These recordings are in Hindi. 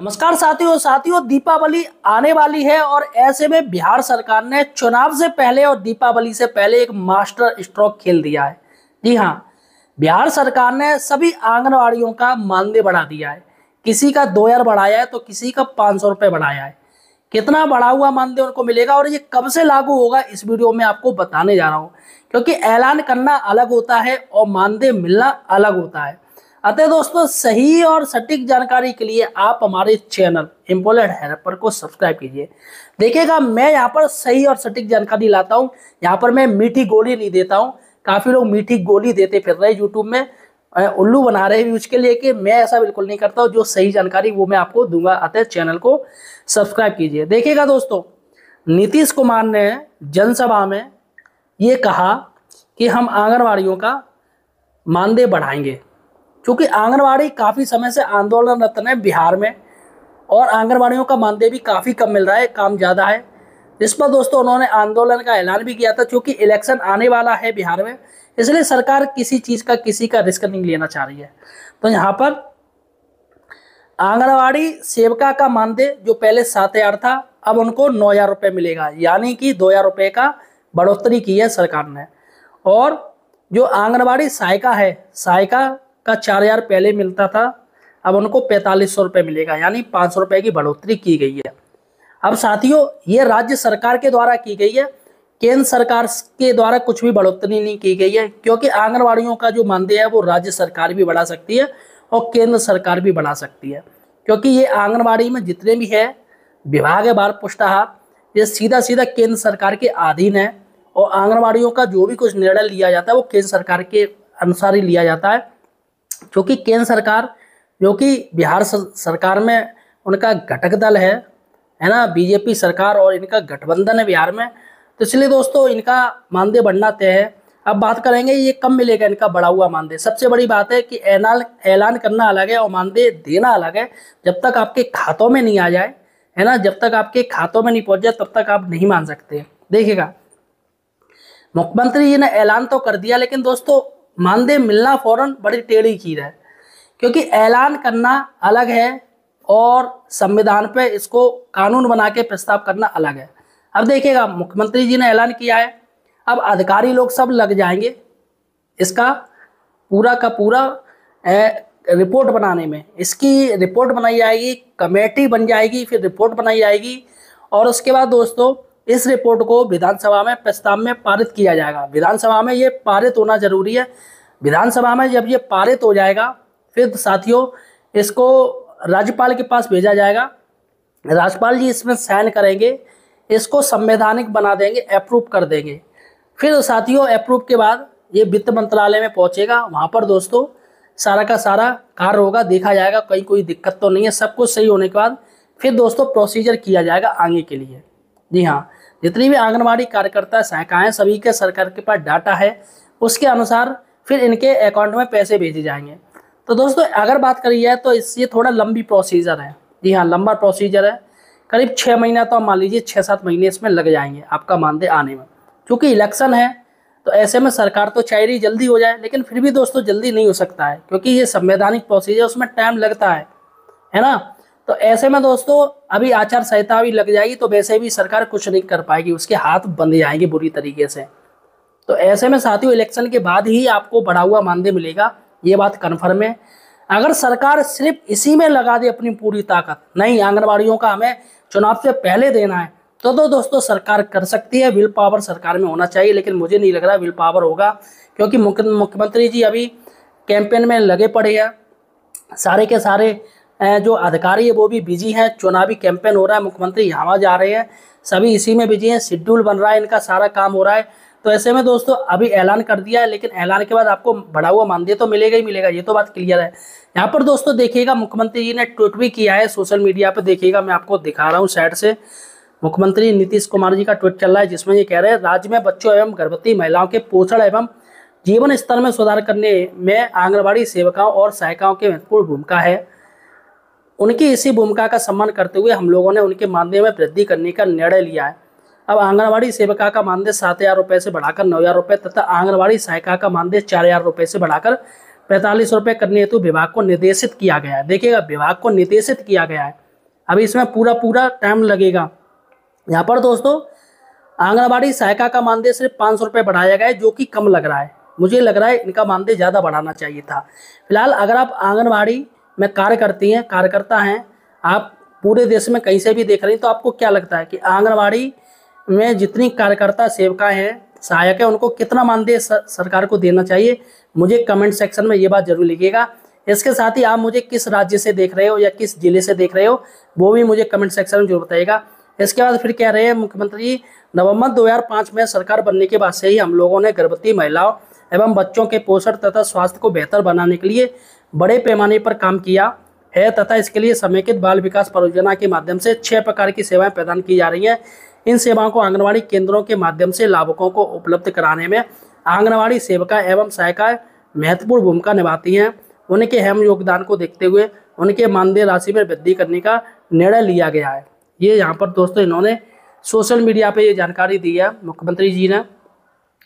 नमस्कार साथियों साथियों दीपावली आने वाली है और ऐसे में बिहार सरकार ने चुनाव से पहले और दीपावली से पहले एक मास्टर स्ट्रोक खेल दिया है। जी हाँ, बिहार सरकार ने सभी आंगनवाड़ियों का मानदेय बढ़ा दिया है। किसी का 2,000 बढ़ाया है तो किसी का 500 रुपये बढ़ाया है। कितना बढ़ा हुआ मानदेय उनको मिलेगा और ये कब से लागू होगा इस वीडियो में आपको बताने जा रहा हूँ, क्योंकि ऐलान करना अलग होता है और मानदेय मिलना अलग होता है। अतः दोस्तों सही और सटीक जानकारी के लिए आप हमारे चैनल एम्प्लॉयड हेल्पर को सब्सक्राइब कीजिए। देखिएगा मैं यहाँ पर सही और सटीक जानकारी लाता हूँ। यहाँ पर मैं मीठी गोली नहीं देता हूँ। काफ़ी लोग मीठी गोली देते फिर रहे यूट्यूब में, उल्लू बना रहे व्यूज के लिए, कि मैं ऐसा बिल्कुल नहीं करता हूँ। जो सही जानकारी वो मैं आपको दूंगा। अतः चैनल को सब्सक्राइब कीजिए। देखिएगा दोस्तों, नीतीश कुमार ने जनसभा में ये कहा कि हम आंगनवाड़ियों का मानदेय बढ़ाएंगे, क्योंकि आंगनवाड़ी काफ़ी समय से आंदोलनरत है बिहार में और आंगनवाड़ियों का मानदेय भी काफ़ी कम मिल रहा है, काम ज़्यादा है। इस पर दोस्तों उन्होंने आंदोलन का ऐलान भी किया था, क्योंकि इलेक्शन आने वाला है बिहार में, इसलिए सरकार किसी चीज़ का किसी का रिस्क नहीं लेना चाह रही है। तो यहाँ पर आंगनवाड़ी सेविका का मानदेय जो पहले 7,000 था, अब उनको 9,000 रुपये मिलेगा, यानी कि 2,000 रुपये का बढ़ोतरी की है सरकार ने। और जो आंगनवाड़ी सहायिका है, सहायिका का 4,000 पहले मिलता था, अब उनको 4,500 रुपये मिलेगा, यानी 500 रुपये की बढ़ोतरी की गई है। अब साथियों ये राज्य सरकार के द्वारा की गई है, केंद्र सरकार के द्वारा कुछ भी बढ़ोतरी नहीं की गई है, क्योंकि आंगनवाड़ियों का जो मानदेय है वो राज्य सरकार भी बढ़ा सकती है और केंद्र सरकार भी बढ़ा सकती है, क्योंकि ये आंगनवाड़ी में जितने भी है विभाग है, बाल पुष्टाहार, ये सीधा सीधा केंद्र सरकार के अधीन है। और आंगनवाड़ियों का जो भी कुछ निर्णय लिया जाता है वो केंद्र सरकार के अनुसार ही लिया जाता है, क्योंकि केंद्र सरकार जो कि बिहार सरकार में उनका घटक दल है ना, बीजेपी सरकार, और इनका गठबंधन है बिहार में, तो इसलिए दोस्तों इनका मानदेय बढ़ना तय है। अब बात करेंगे ये कब मिलेगा इनका बढ़ा हुआ मानदेय। सबसे बड़ी बात है कि ऐलान करना अलग है और मानदेय देना अलग है। जब तक आपके खातों में नहीं आ जाए, है ना, जब तक आपके खातों में नहीं पहुंच जाए तब तक आप नहीं मान सकते। देखिएगा मुख्यमंत्री जी ने ऐलान तो कर दिया, लेकिन दोस्तों मानदेय मिलना फौरन बड़ी टेढ़ी चीज है, क्योंकि ऐलान करना अलग है और संविधान पे इसको कानून बना के प्रस्ताव करना अलग है। अब देखिएगा मुख्यमंत्री जी ने ऐलान किया है, अब अधिकारी लोग सब लग जाएंगे इसका पूरा का पूरा रिपोर्ट बनाने में। इसकी रिपोर्ट बनाई जाएगी, कमेटी बन जाएगी, फिर रिपोर्ट बनाई जाएगी और उसके बाद दोस्तों इस रिपोर्ट को विधानसभा में प्रस्ताव में पारित किया जाएगा। विधानसभा में ये पारित होना जरूरी है। विधानसभा में जब ये पारित हो जाएगा फिर साथियों इसको राज्यपाल के पास भेजा जाएगा। राज्यपाल जी इसमें साइन करेंगे, इसको संवैधानिक बना देंगे, अप्रूव कर देंगे। फिर साथियों अप्रूव के बाद ये वित्त मंत्रालय में पहुंचेगा। वहाँ पर दोस्तों सारा का सारा कार्य होगा, देखा जाएगा कहीं कोई दिक्कत तो नहीं है। सब कुछ सही होने के बाद फिर दोस्तों प्रोसीजर किया जाएगा आगे के लिए। जी हाँ, जितनी भी आंगनवाड़ी कार्यकर्ता सहायिकाएं सभी के सरकार के पास डाटा है, उसके अनुसार फिर इनके अकाउंट में पैसे भेजे जाएंगे। तो दोस्तों अगर बात करी जाए तो ये थोड़ा लंबी प्रोसीजर है। जी हाँ, लंबा प्रोसीजर है, करीब 6 महीना तो मान लीजिए 6-7 महीने इसमें लग जाएंगे आपका मानदेय आने में। क्योंकि इलेक्शन है तो ऐसे में सरकार तो चाह रही जल्दी हो जाए, लेकिन फिर भी दोस्तों जल्दी नहीं हो सकता है, क्योंकि ये संवैधानिक प्रोसीजर, उसमें टाइम लगता है ना। तो ऐसे में दोस्तों अभी आचार संहिता भी लग जाएगी तो वैसे भी सरकार कुछ नहीं कर पाएगी, उसके हाथ बंध जाएंगे बुरी तरीके से। तो ऐसे में साथियों इलेक्शन के बाद ही आपको बढ़ा हुआ मानदेय मिलेगा, ये बात कन्फर्म है। अगर सरकार सिर्फ इसी में लगा दे अपनी पूरी ताकत, नहीं आंगनवाड़ियों का हमें चुनाव से पहले देना है, तो दोस्तों सरकार कर सकती है। विल पावर सरकार में होना चाहिए, लेकिन मुझे नहीं लग रहा विल पावर होगा, क्योंकि मुख्यमंत्री जी अभी कैंपेन में लगे पड़े हैं। सारे के सारे जो अधिकारी है वो भी बिजी हैं, चुनावी कैंपेन हो रहा है, मुख्यमंत्री यहाँ जा रहे हैं, सभी इसी में बिजी हैं, शेड्यूल बन रहा है, इनका सारा काम हो रहा है। तो ऐसे में दोस्तों अभी ऐलान कर दिया है, लेकिन ऐलान के बाद आपको बढ़ा हुआ मानदेय तो मिलेगा ही मिलेगा, ये तो बात क्लियर है। यहाँ पर दोस्तों देखिएगा मुख्यमंत्री जी ने ट्वीट भी किया है सोशल मीडिया पर। देखिएगा मैं आपको दिखा रहा हूँ साइड से, मुख्यमंत्री नीतीश कुमार जी का ट्वीट चल रहा है, जिसमें ये कह रहे हैं राज्य में बच्चों एवं गर्भवती महिलाओं के पोषण एवं जीवन स्तर में सुधार करने में आंगनबाड़ी सेविकाओं और सहायिकाओं की महत्वपूर्ण भूमिका है। उनकी इसी भूमिका का सम्मान करते हुए हम लोगों ने उनके मानदेय में वृद्धि करने का निर्णय लिया है। अब आंगनबाड़ी सेविका का मानदेय 7,000 रुपये से बढ़ाकर 9,000 रुपये तथा आंगनबाड़ी सहायिका का मानदेय 4,000 रुपये से बढ़ाकर 45 रुपये करने हेतु विभाग को निर्देशित किया गया है। देखिएगा विभाग को निर्देशित किया गया है, अभी इसमें पूरा टाइम लगेगा। यहाँ पर दोस्तों आंगनबाड़ी सहायिका का मानदेय सिर्फ 500 रुपये बढ़ाया गया है, जो कि कम लग रहा है। मुझे लग रहा है इनका मानदेय ज़्यादा बढ़ाना चाहिए था। फिलहाल अगर आप आंगनबाड़ी में कार्य करती हैं, कार्यकर्ता हैं, आप पूरे देश में कहीं से भी देख रही हैं, तो आपको क्या लगता है कि आंगनबाड़ी में जितनी कार्यकर्ता सेविकाएं हैं, सहायक है, उनको कितना मानदेय सरकार को देना चाहिए? मुझे कमेंट सेक्शन में ये बात जरूर लिखिएगा। इसके साथ ही आप मुझे किस राज्य से देख रहे हो या किस जिले से देख रहे हो, वो भी मुझे कमेंट सेक्शन में जरूर बताइएगा। इसके बाद फिर कह रहे हैं मुख्यमंत्री, नवंबर 2005 में सरकार बनने के बाद से ही हम लोगों ने गर्भवती महिलाओं एवं बच्चों के पोषण तथा स्वास्थ्य को बेहतर बनाने के लिए बड़े पैमाने पर काम किया है तथा इसके लिए समेकित बाल विकास परियोजना के माध्यम से 6 प्रकार की सेवाएं प्रदान की जा रही हैं। इन सेवाओं को आंगनबाड़ी केंद्रों के माध्यम से लाभुकों को उपलब्ध कराने में आंगनबाड़ी सेविका एवं सहायिकाएं महत्वपूर्ण भूमिका निभाती हैं। उनके अहम योगदान को देखते हुए उनके मानदेय राशि में वृद्धि करने का निर्णय लिया गया है। ये यहाँ पर दोस्तों इन्होंने सोशल मीडिया पे ये जानकारी दी है मुख्यमंत्री जी ने।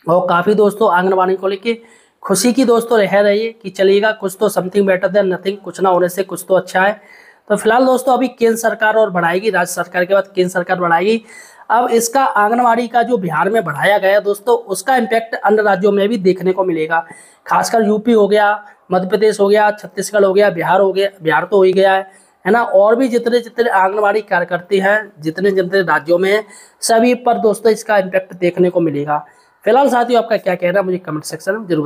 और काफ़ी दोस्तों आंगनबाड़ी को लेकर खुशी की दोस्तों रह रही है कि चलिएगा, कुछ तो समथिंग बेटर देन नथिंग, कुछ ना होने से कुछ तो अच्छा है। तो फिलहाल दोस्तों अभी केंद्र सरकार और बढ़ाएगी, राज्य सरकार के बाद केंद्र सरकार बढ़ाएगी। अब इसका आंगनबाड़ी का जो बिहार में बढ़ाया गया दोस्तों, उसका इम्पैक्ट अन्य राज्यों में भी देखने को मिलेगा। खासकर यूपी हो गया, मध्य प्रदेश हो गया, छत्तीसगढ़ हो गया, बिहार हो गया, बिहार तो हो ही गया है ना, और भी जितने जितने आंगनबाड़ी कार्यकर्ती हैं, जितने जितने राज्यों में हैं, सभी पर दोस्तों इसका इम्पैक्ट देखने को मिलेगा। फिलहाल साथियों आपका क्या कहना है मुझे कमेंट सेक्शन में जरूर